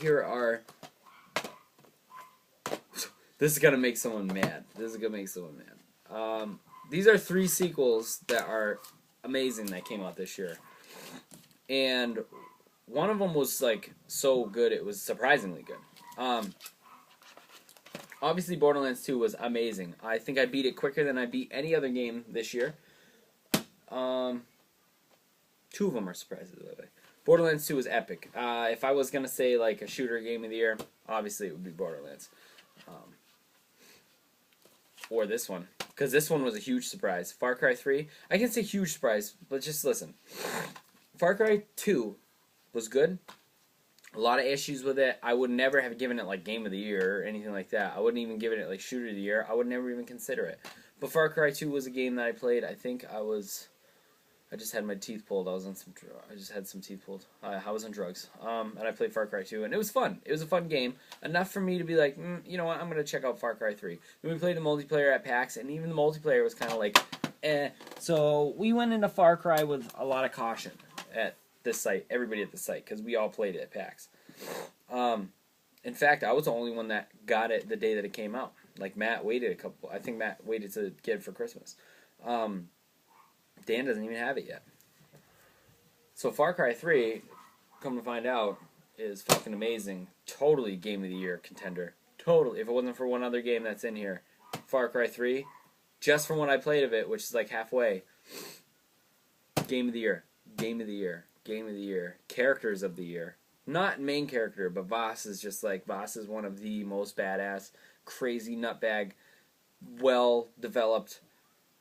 here are. This is gonna make someone mad. These are 3 sequels that are amazing that came out this year, and one of them was like so good it was surprisingly good. Obviously, Borderlands 2 was amazing. I think I beat it quicker than I beat any other game this year. 2 of them are surprises, by the way. Borderlands 2 was epic. If I was gonna say like a shooter game of the year, obviously it would be Borderlands, or this one, because this one was a huge surprise. Far Cry 3, I can say huge surprise, but just listen. Far Cry 2 was good. A lot of issues with it. I would never have given it like Game of the Year or anything like that. I wouldn't even give it like Shooter of the Year. I would never even consider it. But Far Cry 2 was a game that I played. I think I just had my teeth pulled. I just had some teeth pulled. I was on drugs. And I played Far Cry 2, and it was fun. It was a fun game. Enough for me to be like, you know what, I'm going to check out Far Cry 3. Then we played the multiplayer at PAX, and even the multiplayer was kind of like, eh. So we went into Far Cry with a lot of caution at this site, everybody at the site, because we all played it at PAX. In fact, I was the only one that got it the day that it came out. Like, Matt waited I think Matt waited to get it for Christmas. Dan doesn't even have it yet. So Far Cry 3, come to find out, is fucking amazing. Totally Game of the Year contender. Totally. If it wasn't for one other game that's in here, Far Cry 3, just from what I played of it, which is like halfway, Game of the Year. Game of the Year. Game of the Year. Characters of the Year. Not main character, but Voss is just like, Voss is one of the most badass, crazy nutbag, well-developed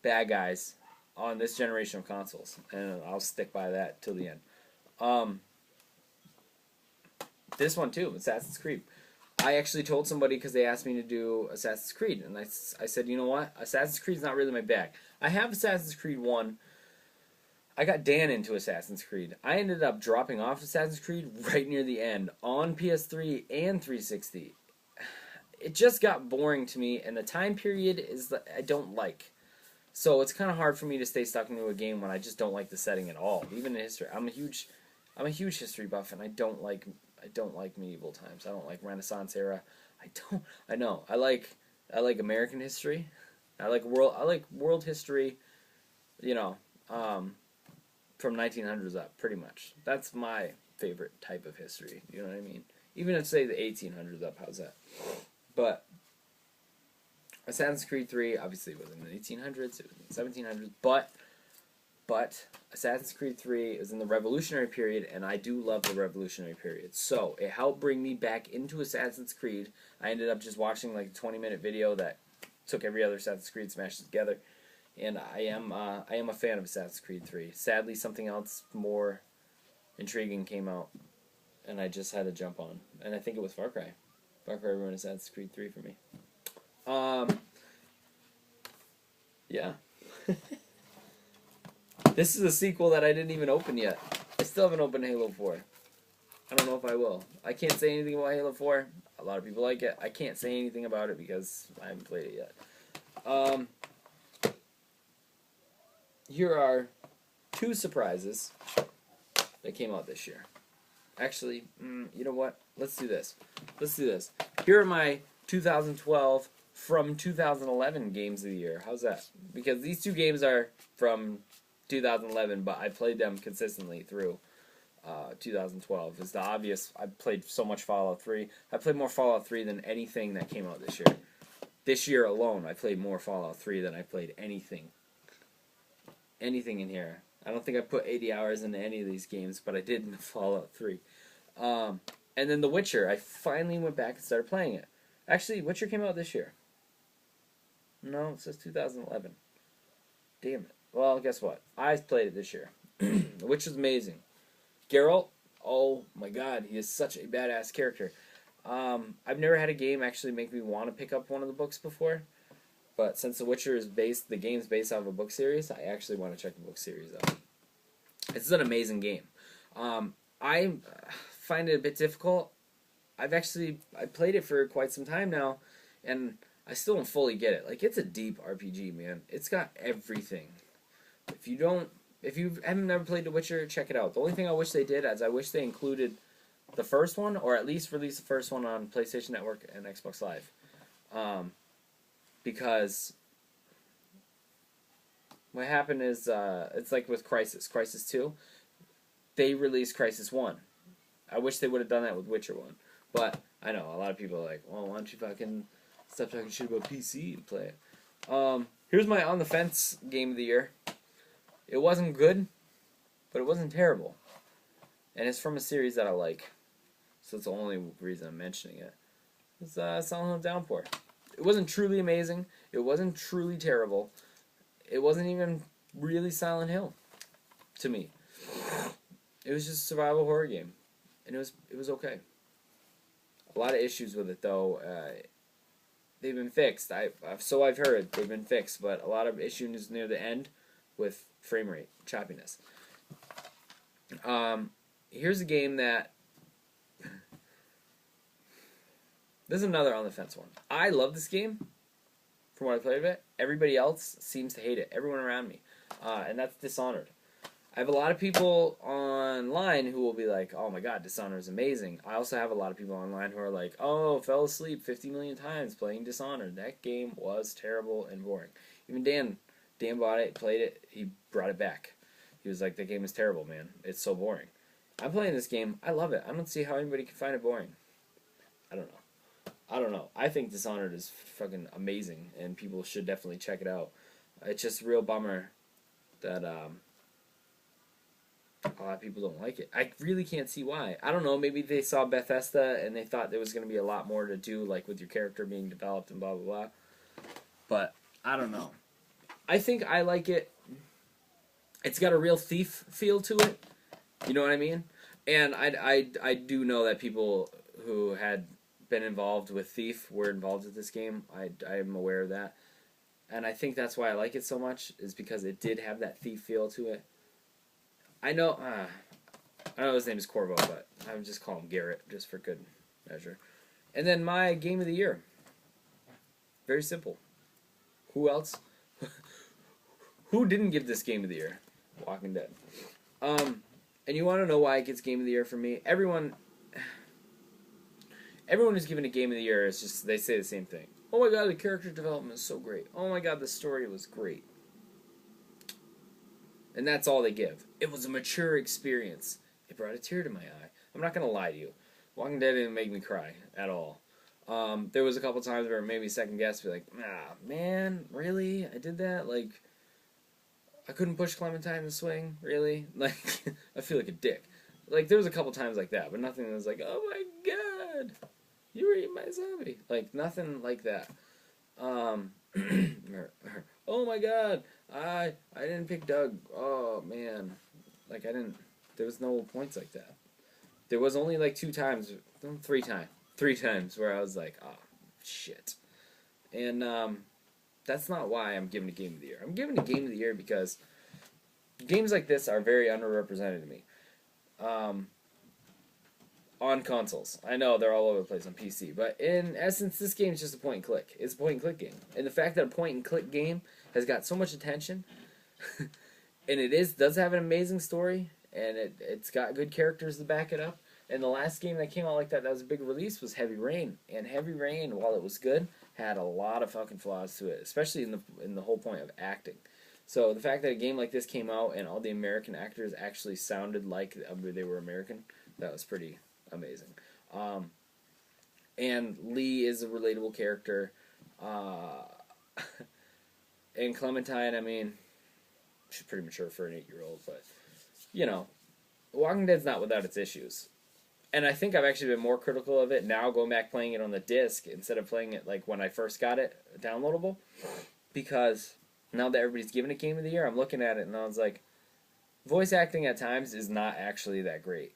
bad guys on this generation of consoles, and I'll stick by that till the end. This one too, Assassin's Creed. I actually told somebody because they asked me to do Assassin's Creed, and I said, you know what, Assassin's Creed's not really my bag. I have Assassin's Creed 1. I got Dan into Assassin's Creed. I ended up dropping off Assassin's Creed right near the end on PS3 and 360. It just got boring to me, and the time period is I don't like. So it's kind of hard for me to stay stuck into a game when I just don't like the setting at all. Even in history, I'm a huge history buff, and I don't like medieval times. I don't like Renaissance era. I know. I like American history. I like world history. You know, from 1900s up, pretty much. That's my favorite type of history. You know what I mean? Even if say the 1800s up, how's that? But Assassin's Creed 3 obviously was in the 1800s, it was in the 1700s, but Assassin's Creed 3 is in the Revolutionary period, and I do love the Revolutionary period. So it helped bring me back into Assassin's Creed. I ended up just watching like a 20-minute video that took every other Assassin's Creed, smashed it together, and I am a fan of Assassin's Creed 3. Sadly, something else more intriguing came out, and I just had to jump on, and I think it was Far Cry. Far Cry ruined Assassin's Creed 3 for me. Yeah. This is a sequel that I didn't even open yet. I still haven't opened Halo 4. I don't know if I will. I can't say anything about Halo 4. A lot of people like it. I can't say anything about it because I haven't played it yet. Here are 2 surprises that came out this year. Actually, you know what? Let's do this. Here are my 2012 from 2011 games of the year. How's that? Because these 2 games are from 2011, but I played them consistently through 2012. It's the obvious. I played so much Fallout 3. I played more Fallout 3 than anything that came out this year. This year alone, I played more Fallout 3 than I played anything. Anything in here. I don't think I put 80 hours into any of these games, but I did in Fallout 3. And then The Witcher. I finally went back and started playing it. Actually, Witcher came out this year. No, it says 2011. Damn it. Well, guess what? I played it this year, which is amazing. Geralt, oh my god, he is such a badass character. I've never had a game actually make me want to pick up one of the books before, but since The Witcher is the game's based off of a book series, I actually want to check the book series out. It's an amazing game. I find it a bit difficult. I played it for quite some time now, and I still don't fully get it. Like, it's a deep RPG, man. It's got everything. If you haven't never played The Witcher, check it out. The only thing I wish they did is I wish they included the first one, or at least release the first one on PlayStation Network and Xbox Live, because what happened is it's like with Crisis 2. They released Crisis 1. I wish they would have done that with Witcher 1. But I know a lot of people are like, well, why don't you fucking stop talking shit about PC and play it. Here's my on the fence game of the year. It wasn't good, but it wasn't terrible. And it's from a series that I like. So it's the only reason I'm mentioning it. It's Silent Hill Downpour. It wasn't truly amazing. It wasn't truly terrible. It wasn't even really Silent Hill to me. It was just a survival horror game, and it was okay. A lot of issues with it though. They've been fixed. So I've heard they've been fixed, but a lot of issues near the end with frame rate choppiness. Here's a game that this is another on the fence one. I love this game. From what I played of it, everybody else seems to hate it. Everyone around me, and that's Dishonored. I have a lot of people online who will be like, "Oh my God, Dishonored is amazing." I also have a lot of people online who are like, "Oh, fell asleep 50 million times playing Dishonored. That game was terrible and boring." Even Dan bought it, played it, he brought it back. He was like, "That game is terrible, man. It's so boring." I'm playing this game. I love it. I don't see how anybody can find it boring. I don't know. I think Dishonored is fucking amazing, and people should definitely check it out. It's just a real bummer that a lot of people don't like it. I really can't see why. I don't know. Maybe they saw Bethesda and they thought there was going to be a lot more to do, like with your character being developed and blah blah blah. But I don't know. I think I like it. It's got a real Thief feel to it. You know what I mean? And I do know that people who had been involved with Thief were involved with this game. I am aware of that. And I think that's why I like it so much, is because it did have that Thief feel to it. I know his name is Corvo, but I would just call him Garrett, just for good measure. And then my game of the year. Very simple. Who else? Who didn't give this game of the year? Walking Dead. And you want to know why it gets game of the year for me? Everyone who's given a game of the year is just, they say the same thing. Oh my God, the character development is so great. Oh my God, the story was great. And that's all they give. It was a mature experience. It brought a tear to my eye. I'm not going to lie to you. Walking Dead didn't make me cry at all. There was a couple times where it made me second guess, be like, man, really? I did that? Like, I couldn't push Clementine in the swing? Really? Like, I feel like a dick. Like, there was a couple times like that, but nothing that was like, oh my God, you were eating my zombie. Like, nothing like that. Oh my God, I didn't pick Doug. Oh man, like there was no points like that. There was only like three times where I was like, oh shit. And that's not why I'm giving it game of the year. I'm giving it game of the year because games like this are very underrepresented to me. On consoles. I know they're all over the place on PC, but in essence, this game is just a point and click. It's a point and click game. And the fact that a point and click game has got so much attention, and it does have an amazing story, and it's got good characters to back it up. And the last game that came out like that was a big release was Heavy Rain. And Heavy Rain, while it was good, had a lot of fucking flaws to it, especially in the whole point of acting. So the fact that a game like this came out and all the American actors actually sounded like they were American, that was pretty amazing. And Lee is a relatable character. And Clementine, I mean, she's pretty mature for an 8-year-old, but, you know, Walking Dead's not without its issues. And I think I've actually been more critical of it now, going back playing it on the disc instead of playing it like when I first got it downloadable, because now that everybody's giving it game of the year, I'm looking at it and I was like, voice acting at times is not actually that great.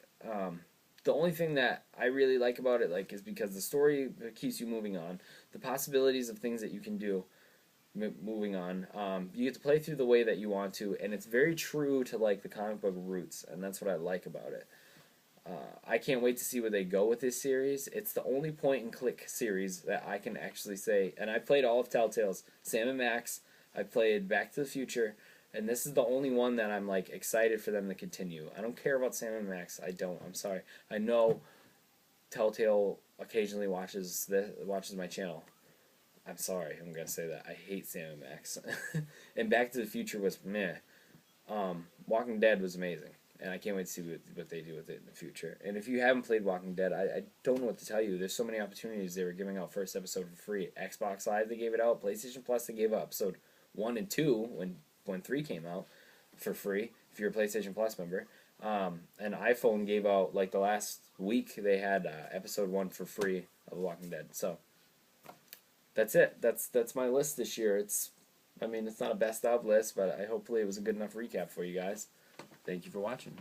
The only thing that I really like about it, like, is because the story keeps you moving on, the possibilities of things that you can do moving on. You get to play through the way that you want to, and it's very true to like the comic book roots, and that's what I like about it. I can't wait to see where they go with this series. It's the only point and click series that I can actually say, and I played all of Telltale's, Sam and Max. I played Back to the Future. And this is the only one that I'm like excited for them to continue. I don't care about Sam and Max. I don't. I'm sorry. I know Telltale occasionally watches my channel. I'm sorry, I'm gonna say that. I hate Sam and Max. And Back to the Future was meh. Walking Dead was amazing, and I can't wait to see what they do with it in the future. And if you haven't played Walking Dead, I don't know what to tell you. There's so many opportunities. They were giving out first episode for free. Xbox Live, they gave it out. PlayStation Plus, they gave out episode 1 and 2 when 3 came out for free if you're a PlayStation Plus member. And iPhone gave out, like, the last week they had episode 1 for free of Walking Dead. So that's it. That's my list this year. It's not a best of list, but hopefully it was a good enough recap for you guys. Thank you for watching.